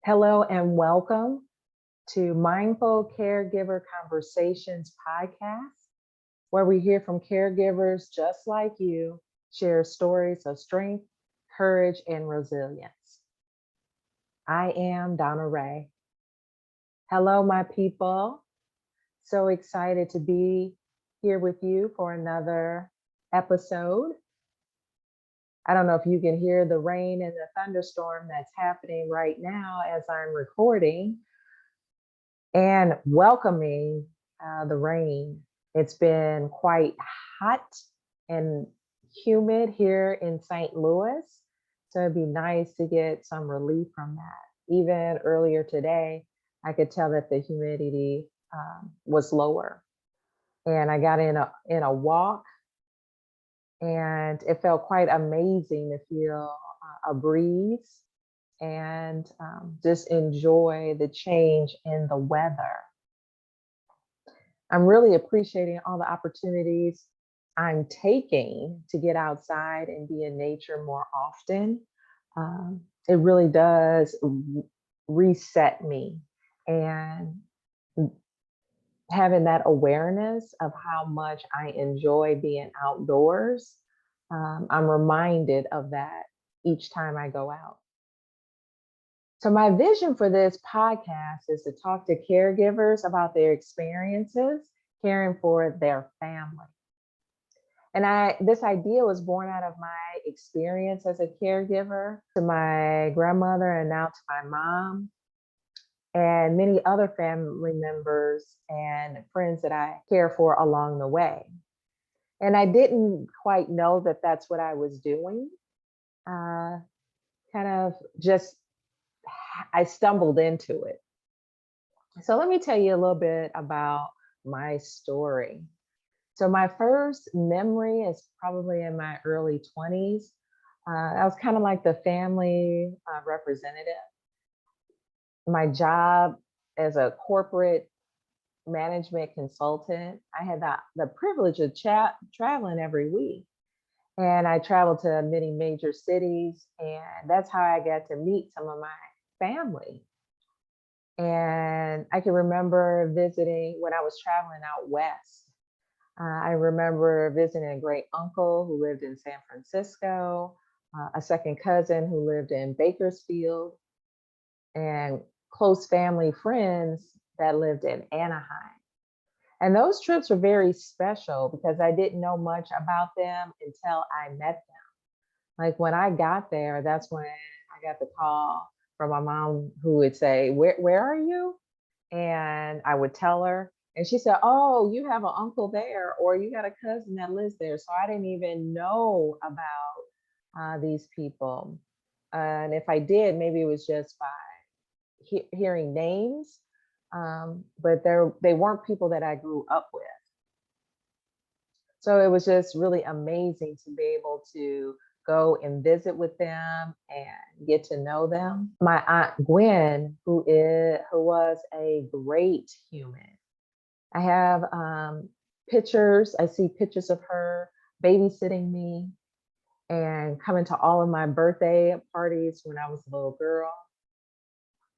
Hello and welcome to Mindful Caregiver Conversations podcast, where we hear from caregivers just like you share stories of strength, courage, and resilience. I am Donna Ray. Hello, my people. So excited to be here with you for another episode. I don't know if you can hear the rain and the thunderstorm that's happening right now as I'm recording and welcoming the rain. It's been quite hot and humid here in St. Louis. So it'd be nice to get some relief from that. Even earlier today, I could tell that the humidity was lower. And I got in a walk, and it felt quite amazing to feel a breeze and just enjoy the change in the weather. I'm really appreciating all the opportunities I'm taking to get outside and be in nature more often. It really does reset me, and having that awareness of how much I enjoy being outdoors, I'm reminded of that each time I go out. So, my vision for this podcast is to talk to caregivers about their experiences caring for their family. And this idea was born out of my experience as a caregiver to my grandmother and now to my mom and many other family members and friends that I care for along the way. And I didn't quite know that that's what I was doing. Kind of just I stumbled into it. So let me tell you a little bit about my story. So my first memory is probably in my early 20s. I was kind of like the family representative. My job as a corporate management consultant, I had the privilege of traveling every week. And I traveled to many major cities, and that's how I got to meet some of my family. And I can remember visiting when I was traveling out west. I remember visiting a great uncle who lived in San Francisco, a second cousin who lived in Bakersfield, and close family friends that lived in Anaheim. And those trips were very special because I didn't know much about them until I met them. Like when I got there, that's when I got the call from my mom who would say, where are you? And I would tell her, and she said, oh, you have an uncle there, or you got a cousin that lives there. So I didn't even know about these people. And if I did, maybe it was just by hearing names, but they weren't people that I grew up with. So it was just really amazing to be able to go and visit with them and get to know them. My aunt Gwen, who was a great human. I have pictures. I see pictures of her babysitting me and coming to all of my birthday parties when I was a little girl.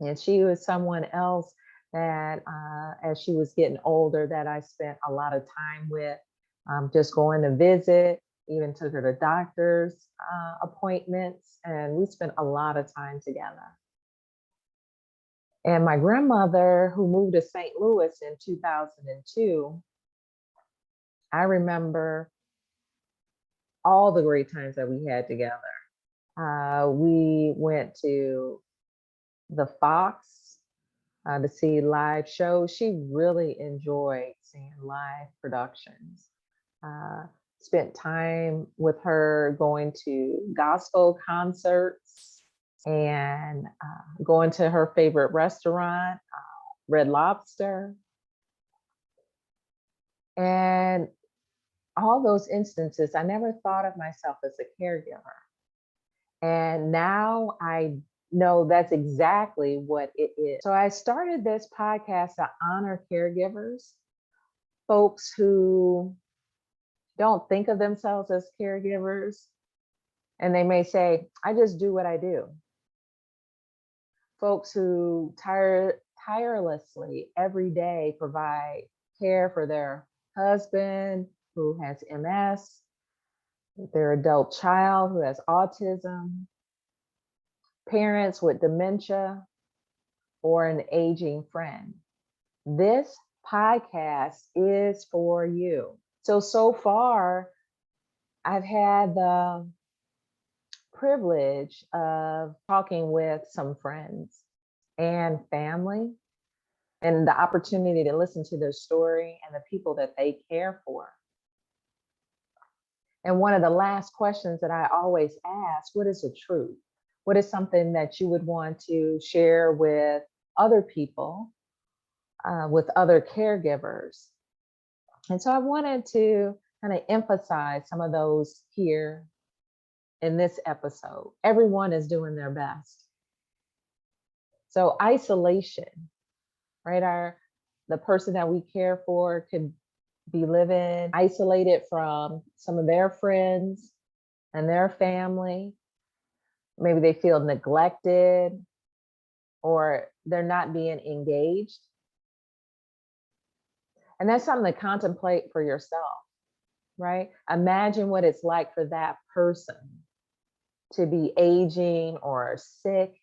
And she was someone else that, as she was getting older, that I spent a lot of time with, just going to visit, even took her to doctor's appointments, and we spent a lot of time together. And my grandmother, who moved to St. Louis in 2002, I remember all the great times that we had together. We went to the Fox to see live shows. She really enjoyed seeing live productions. Spent time with her going to gospel concerts and going to her favorite restaurant, Red Lobster. And all those instances, I never thought of myself as a caregiver. And now I know that's exactly what it is. So I started this podcast to honor caregivers, folks who don't think of themselves as caregivers. And they may say, I just do what I do. folks who tirelessly every day provide care for their husband who has MS, their adult child who has autism, parents with dementia, or an aging friend. This podcast is for you. So far, I've had the privilege of talking with some friends and family and the opportunity to listen to their story and the people that they care for. And one of the last questions that I always ask, what is the truth? What is something that you would want to share with other people, with other caregivers? And so I wanted to kind of emphasize some of those here in this episode. Everyone is doing their best. So isolation, right? The person that we care for could be living isolated from some of their friends and their family. Maybe they feel neglected or they're not being engaged. And that's something to contemplate for yourself, right? Imagine what it's like for that person to be aging or sick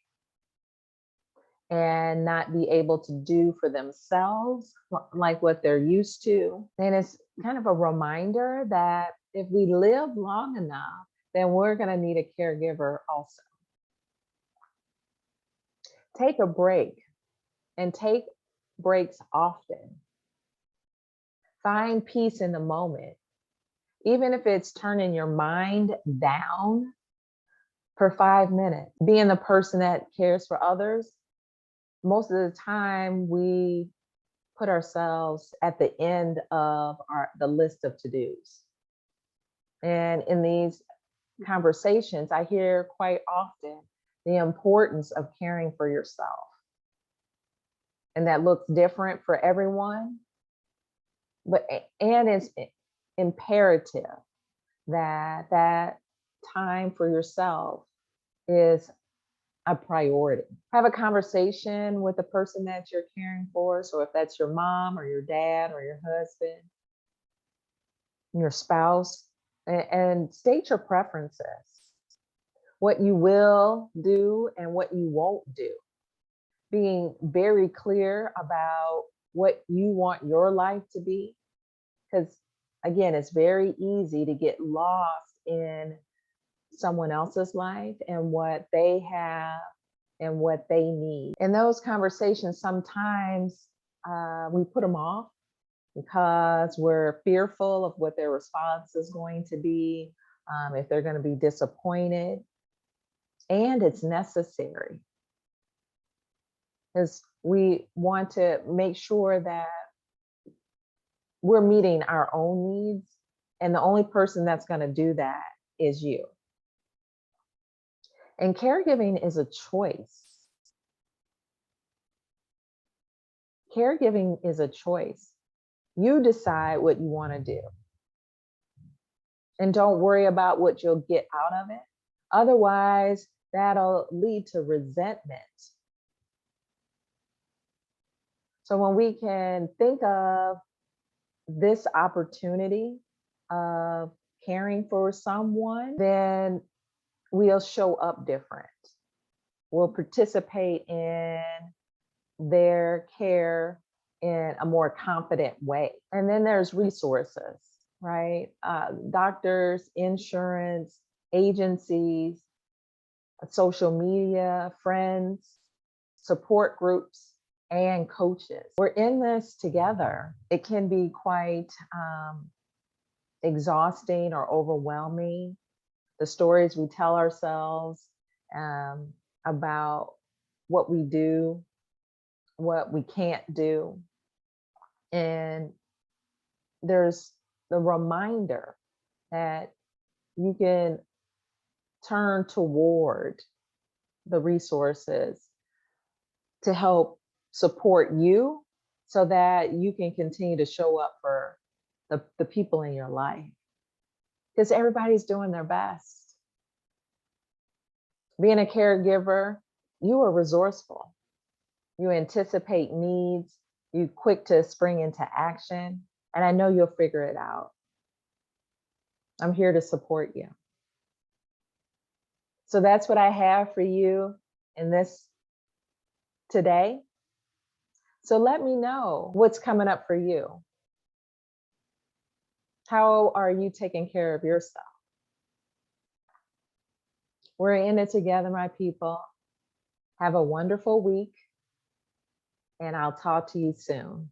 and not be able to do for themselves like what they're used to. And it's kind of a reminder that if we live long enough, then we're going to need a caregiver also. Take a break and take breaks often. Find peace in the moment. Even if it's turning your mind down for 5 minutes, being the person that cares for others, most of the time we put ourselves at the end of the list of to-dos. And in these conversations, I hear quite often the importance of caring for yourself. And that looks different for everyone, and it's imperative that that time for yourself is a priority. Have a conversation with the person that you're caring for. So if that's your mom or your dad or your husband, your spouse, and state your preferences, what you will do and what you won't do. Being very clear about what you want your life to be. Because again, it's very easy to get lost in someone else's life and what they have and what they need. In those conversations, sometimes we put them off because we're fearful of what their response is going to be, if they're going to be disappointed. And it's necessary because we want to make sure that we're meeting our own needs. And the only person that's going to do that is you. And caregiving is a choice. Caregiving is a choice. You decide what you want to do. And don't worry about what you'll get out of it. Otherwise, that'll lead to resentment. So when we can think of this opportunity of caring for someone, then we'll show up different. We'll participate in their care in a more confident way. And then there's resources, right? Doctors, insurance, agencies, social media, friends, support groups, and coaches. We're in this together. It can be quite exhausting or overwhelming. The stories we tell ourselves about what we do, what we can't do. And there's the reminder that you can turn toward the resources to help support you so that you can continue to show up for the people in your life. Because everybody's doing their best. Being a caregiver You are resourceful. You anticipate needs. You quick to spring into action. And I know you'll figure it out. I'm here to support you. So that's what I have for you in this today. So let me know what's coming up for you. How are you taking care of yourself? We're in it together, my people. Have a wonderful week, and I'll talk to you soon.